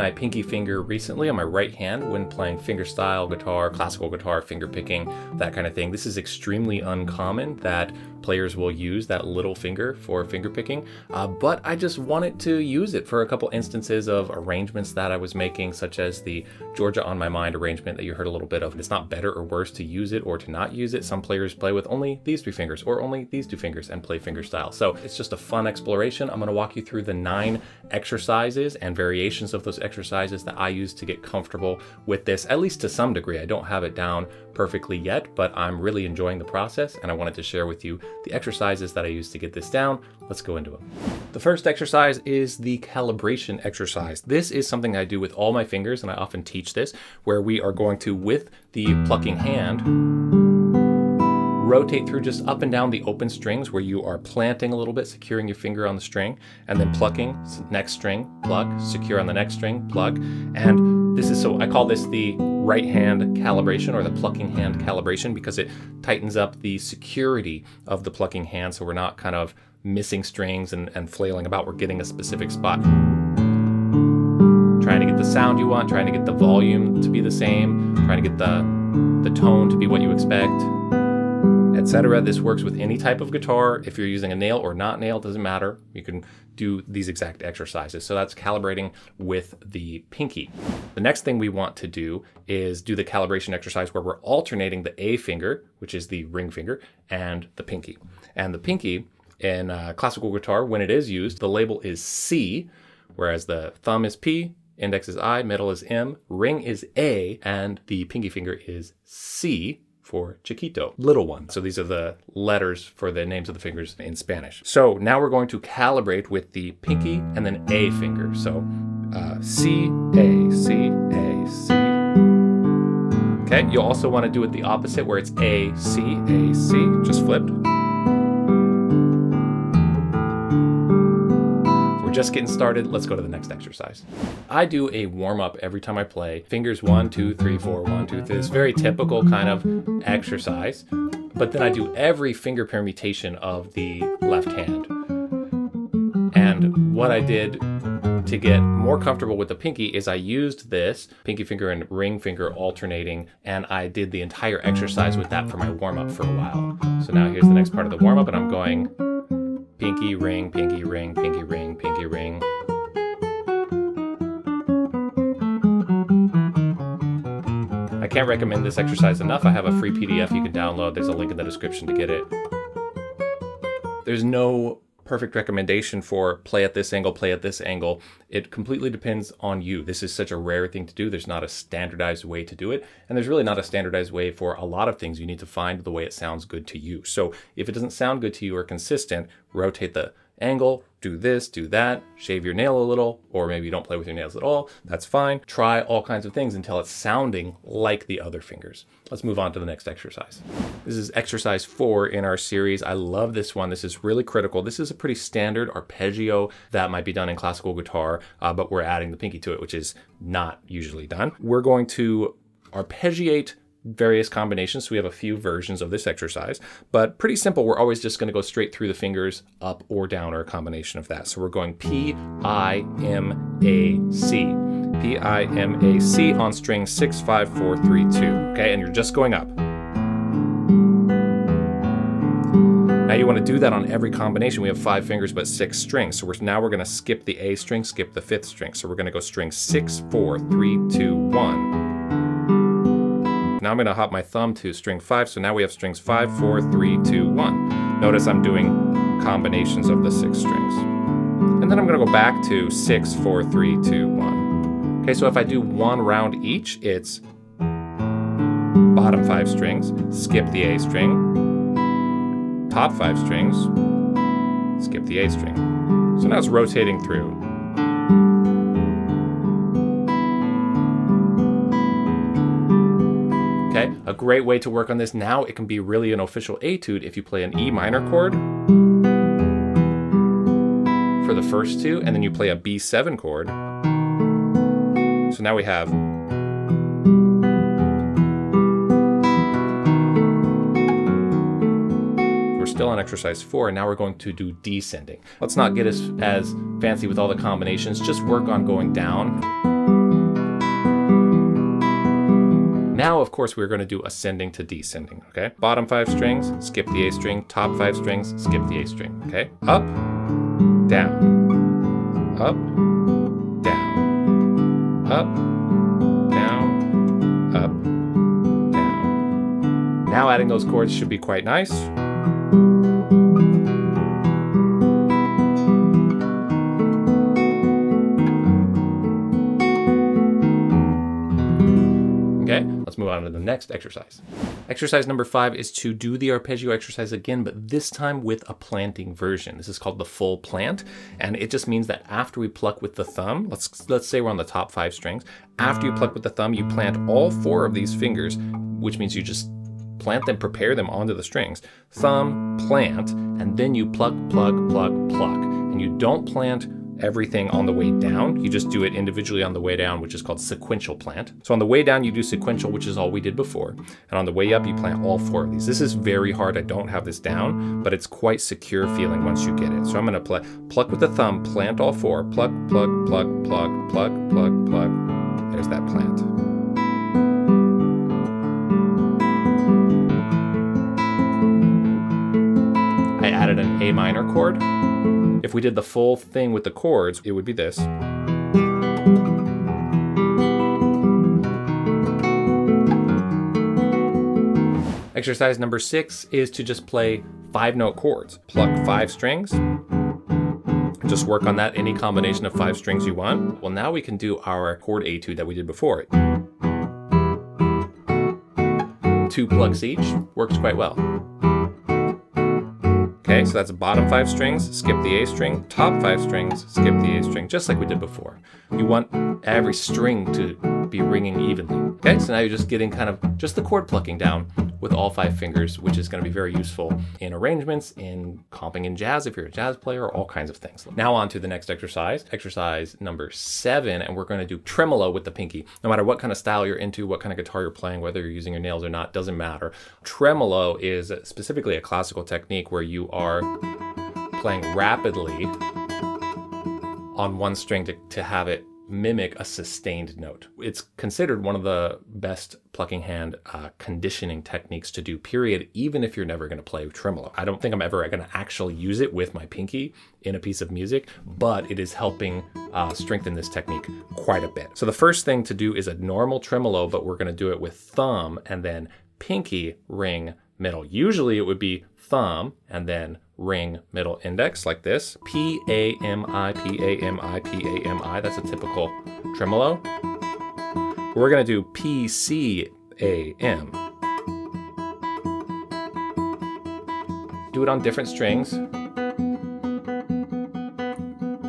my pinky finger recently on my right hand when playing fingerstyle guitar, classical guitar, finger picking, that kind of thing. This is extremely uncommon that players will use that little finger for finger picking, but I just wanted to use it for a couple instances of arrangements that I was making, such as the Georgia on My Mind arrangement that you heard a little bit of. It's not better or worse to use it or to not use it. Some players play with only these 3 fingers or only these 2 fingers and play fingerstyle. So it's just a fun exploration. I'm going to walk you through the 9 exercises and variations of those exercises that I use to get comfortable with this, at least to some degree. I don't have it down perfectly yet, but I'm really enjoying the process and I wanted to share with you the exercises that I use to get this down. Let's go into them. The first exercise is the calibration exercise. This is something I do with all my fingers, and I often teach this, where we are going to, with the plucking hand, rotate through just up and down the open strings where you are planting a little bit, securing your finger on the string, and then plucking, next string, pluck, secure on the next string, pluck. And this is, so I call this the right hand calibration or the plucking hand calibration because it tightens up the security of the plucking hand so we're not kind of missing strings and flailing about. We're getting a specific spot. Trying to get the sound you want, trying to get the volume to be the same, trying to get the tone to be what you expect, etc. This works with any type of guitar. If you're using a nail or not nail, doesn't matter. You can do these exact exercises. So that's calibrating with the pinky. The next thing we want to do is do the calibration exercise where we're alternating the A finger, which is the ring finger, and the pinky. And the pinky in classical guitar, when it is used, the label is C, whereas the thumb is P, index is I, middle is M, ring is A, and the pinky finger is C for chiquito, little one. So these are the letters for the names of the fingers in Spanish. So now we're going to calibrate with the pinky and then A finger. So C, A, C, A, C. Okay, you'll also want to do it the opposite where it's A, C, just flipped. Just getting started, let's go to the next exercise. I do a warm-up every time I play. Fingers 1, 2, 3, 4, 1, 2, 3. It's very typical kind of exercise, but then I do every finger permutation of the left hand. And what I did to get more comfortable with the pinky is I used this pinky finger and ring finger alternating, and I did the entire exercise with that for my warm-up for a while. So now here's the next part of the warm-up, and I'm going pinky, ring, pinky, ring, pinky, ring, pinky, ring. I can't recommend this exercise enough. I have a free PDF you can download. There's a link in the description to get it. There's no perfect recommendation for play at this angle, play at this angle. It completely depends on you. This is such a rare thing to do. There's not a standardized way to do it. And there's really not a standardized way for a lot of things. You need to find the way it sounds good to you. So if it doesn't sound good to you or consistent, rotate the angle, do this, do that, shave your nail a little, or maybe you don't play with your nails at all. That's fine. Try all kinds of things until it's sounding like the other fingers. Let's move on to the next exercise. This is exercise 4 in our series. I love this one. This is really critical. This is a pretty standard arpeggio that might be done in classical guitar, but we're adding the pinky to it, which is not usually done. We're going to arpeggiate various combinations. So we have a few versions of this exercise, but pretty simple. We're always just going to go straight through the fingers, up or down, or a combination of that. So we're going P, I, M, A, C. P, I, M, A, C on string 6, 5, 4, 3, 2. Okay, and you're just going up. Now you want to do that on every combination. We have 5 fingers, but 6 strings. So now we're going to skip the A string, skip the 5th string. So we're going to go string 6, 4, 3, 2, 1. Now I'm going to hop my thumb to string 5, so now we have strings 5, 4, 3, 2, 1. Notice I'm doing combinations of the 6 strings. And then I'm going to go back to 6, 4, 3, 2, 1. Okay, so if I do one round each, it's bottom 5 strings, skip the A string, top 5 strings, skip the A string. So now it's rotating through. Okay, a great way to work on this now, it can be really an official etude if you play an E minor chord for the first 2, and then you play a B7 chord. So now we have still on exercise 4, and now we're going to do descending. Let's not get as fancy with all the combinations, just work on going down Now, of course, we're going to do ascending to descending, okay? Bottom 5 strings, skip the A string. Top 5 strings, skip the A string, okay? Up, down, up, down, up, down, up, down. Now adding those chords should be quite nice. Okay, let's move on to the next exercise. Exercise number 5 is to do the arpeggio exercise again, but this time with a planting version. This is called the full plant, and it just means that after we pluck with the thumb, let's say we're on the top 5 strings. After you pluck with the thumb, you plant all 4 of these fingers, which means you just plant them, prepare them onto the strings. Thumb, plant, and then you pluck, pluck, pluck, pluck. And you don't plant everything on the way down. You just do it individually on the way down, which is called sequential plant. So on the way down, you do sequential, which is all we did before. And on the way up, you plant all 4 of these. This is very hard. I don't have this down, but it's quite secure feeling once you get it. So I'm going to pluck with the thumb, plant all 4. Pluck, pluck, pluck, pluck, pluck, pluck, pluck. There's that plant. I added an A minor chord. If we did the full thing with the chords, it would be this. Exercise number 6 is to just play 5-note chords. Pluck 5 strings. Just work on that, any combination of 5 strings you want. Well, now we can do our chord etude that we did before. 2 plucks each, works quite well. Okay, so that's bottom 5 strings, skip the A string, top 5 strings, skip the A string, just like we did before. You want every string to be ringing evenly. Okay, so now you're just getting kind of just the chord plucking down with all 5 fingers, which is going to be very useful in arrangements, in comping in jazz if you're a jazz player, all kinds of things. Now on to the next exercise, exercise number 7, and we're going to do tremolo with the pinky. No matter what kind of style you're into, what kind of guitar you're playing, whether you're using your nails or not, doesn't matter. Tremolo is specifically a classical technique where you are playing rapidly on one string to have it mimic a sustained note. It's considered one of the best plucking hand conditioning techniques to do, period, even if you're never going to play tremolo. I don't think I'm ever going to actually use it with my pinky in a piece of music, but it is helping strengthen this technique quite a bit. So the first thing to do is a normal tremolo, but we're going to do it with thumb and then pinky, ring, middle. Usually it would be thumb and then ring, middle, index, like this. P-A-M-I, P-A-M-I, P-A-M-I. That's a typical tremolo. We're going to do P-C-A-M. Do it on different strings.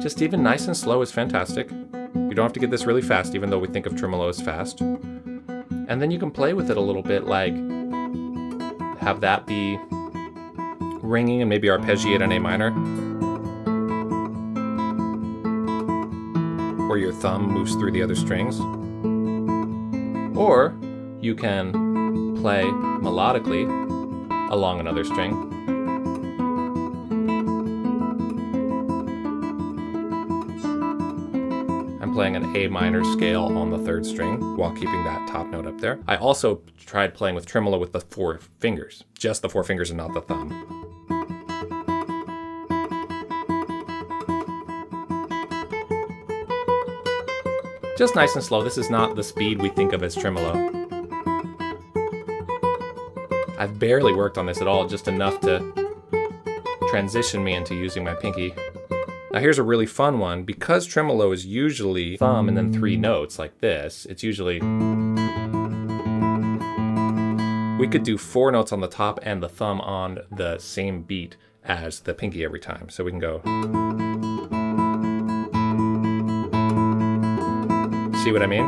Just even nice and slow is fantastic. You don't have to get this really fast, even though we think of tremolo as fast. And then you can play with it a little bit, like have that be ringing and maybe arpeggiate on A minor, where your thumb moves through the other strings. Or you can play melodically along another string. I'm playing an A minor scale on the 3rd string while keeping that top note up there. I also tried playing with tremolo with the 4 fingers, just the 4 fingers and not the thumb. Just nice and slow. This is not the speed we think of as tremolo. I've barely worked on this at all, just enough to transition me into using my pinky. Now here's a really fun one. Because tremolo is usually thumb and then 3 notes like this, it's usually... We could do 4 notes on the top and the thumb on the same beat as the pinky every time. So we can go... See what I mean?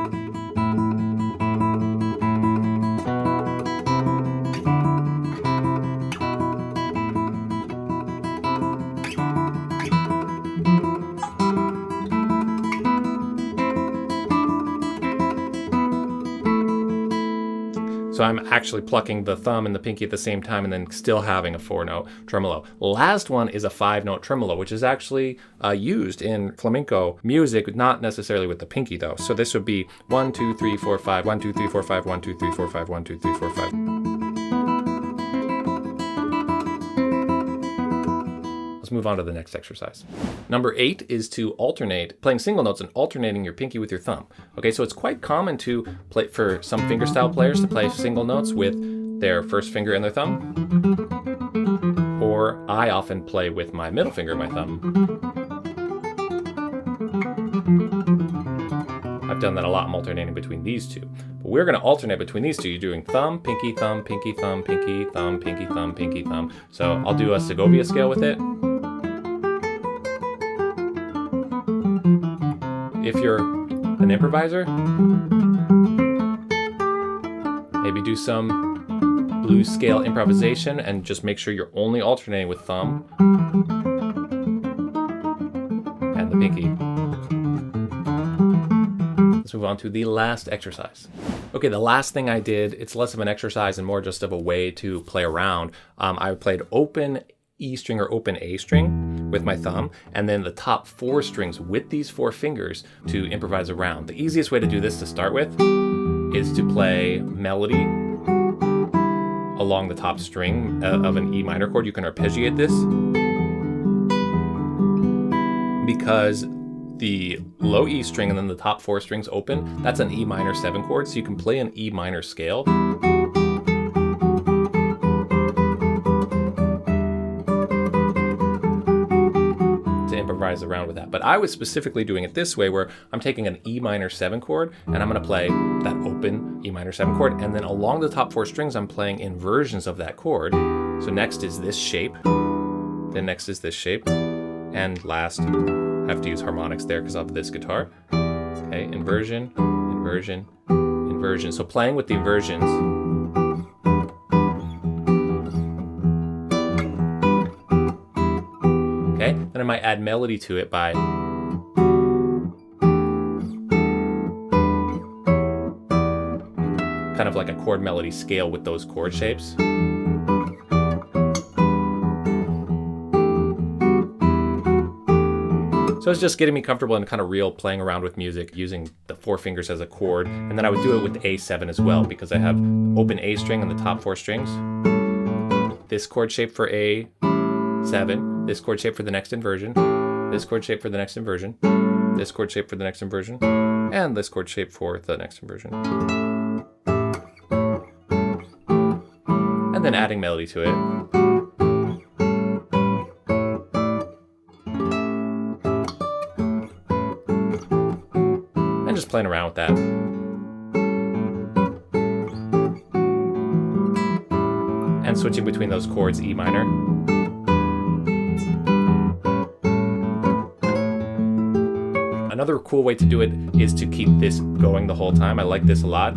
So So I'm actually plucking the thumb and the pinky at the same time and then still having a 4-note tremolo. Last one is a 5-note tremolo, which is actually used in flamenco music, not necessarily with the pinky though. So this would be 1, 2, 3, 4, 5, 1, 2, 3, 4, 5, 1, 2, 3, 4, 5, 1, 2, 3, 4, 5. Let's move on to the next exercise. Number 8 is to alternate, playing single notes and alternating your pinky with your thumb. Okay, so it's quite common to play, for some fingerstyle players to play single notes with their first finger and their thumb. Or I often play with my middle finger and my thumb. I've done that a lot. I'm alternating between these two. But we're going to alternate between these two. You're doing thumb, pinky, thumb, pinky, thumb, pinky, thumb, pinky, thumb, pinky, thumb. So I'll do a Segovia scale with it. If you're an improviser, maybe do some blues scale improvisation and just make sure you're only alternating with thumb and the pinky. Let's move on to the last exercise. Okay, the last thing I did, it's less of an exercise and more just of a way to play around. I played open E string or open A string with my thumb, and then the top 4 strings with these 4 fingers to improvise around. The easiest way to do this to start with is to play melody along the top string of an E minor chord. You can arpeggiate this because the low E string and then the top 4 strings open, that's an E minor 7 chord, so you can play an E minor scale. Improvise around with that. But I was specifically doing it this way where I'm taking an E minor 7 chord and I'm going to play that open E minor 7 chord, and then along the top 4 strings I'm playing inversions of that chord. So next is this shape, then next is this shape, and last I have to use harmonics there because of this guitar. Okay, inversion, inversion, inversion. So playing with the inversions. Okay, then I might add melody to it by kind of like a chord melody scale with those chord shapes. So it's just getting me comfortable and kind of real playing around with music using the 4 fingers as a chord. And then I would do it with A7 as well because I have open A string on the top 4 strings. This chord shape for A7, this chord shape for the next inversion, this chord shape for the next inversion, this chord shape for the next inversion, and this chord shape for the next inversion. And then adding melody to it. And just playing around with that. And switching between those chords, E minor. Another cool way to do it is to keep this going the whole time. I like this a lot.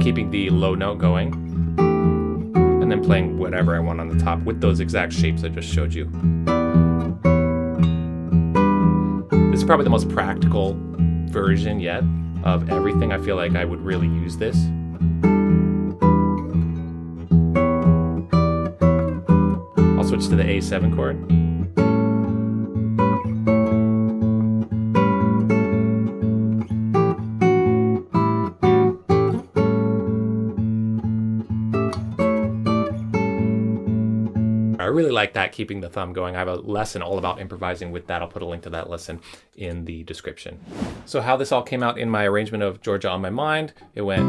Keeping the low note going. And then playing whatever I want on the top with those exact shapes I just showed you. This is probably the most practical version yet of everything. I feel like I would really use this. I'll switch to the A7 chord. I really like that, keeping the thumb going. I have a lesson all about improvising with that. I'll put a link to that lesson in the description. So how this all came out in my arrangement of Georgia on My Mind, it went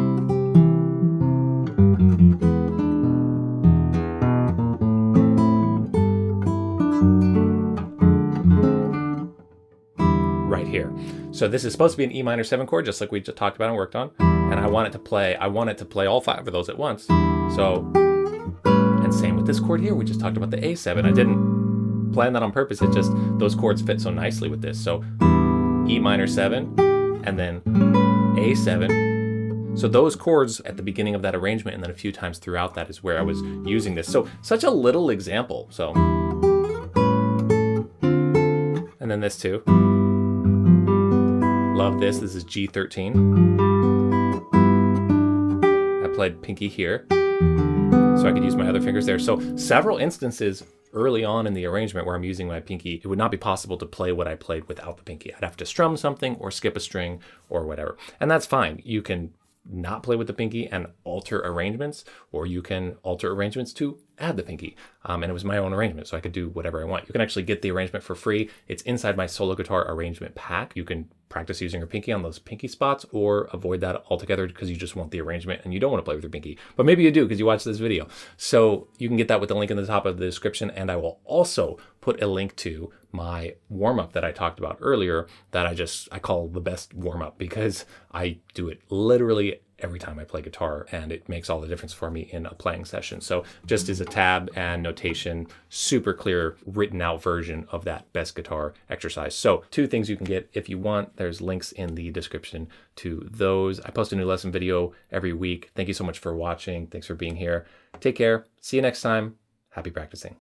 right here. So this is supposed to be an E minor 7 chord, just like we just talked about and worked on. And I want it to play all 5 of those at once. So, and same with this chord here. We just talked about the A7. I didn't plan that on purpose. It just, those chords fit so nicely with this. So E minor 7 and then A7. So those chords at the beginning of that arrangement and then a few times throughout that is where I was using this. So such a little example. So, and then this too. Love this. This is G13. I played pinky here, so I could use my other fingers there. So several instances early on in the arrangement where I'm using my pinky, it would not be possible to play what I played without the pinky. I'd have to strum something or skip a string or whatever. And that's fine. You can not play with the pinky and alter arrangements, or you can alter arrangements to add the pinky. And it was my own arrangement, so I could do whatever I want. You can actually get the arrangement for free. It's inside my solo guitar arrangement pack. You can practice using your pinky on those pinky spots, or avoid that altogether because you just want the arrangement and you don't want to play with your pinky. But maybe you do because you watched this video. So you can get that with the link in the top of the description, and I will also put a link to my warm-up that I talked about earlier that I call the best warm-up, because I do it literally every time I play guitar, and it makes all the difference for me in a playing session. So just as a tab and notation, super clear written out version of that best guitar exercise. So 2 things you can get if you want. There's links in the description to those. I post a new lesson video every week. Thank you so much for watching. Thanks for being here. Take care. See you next time. Happy practicing.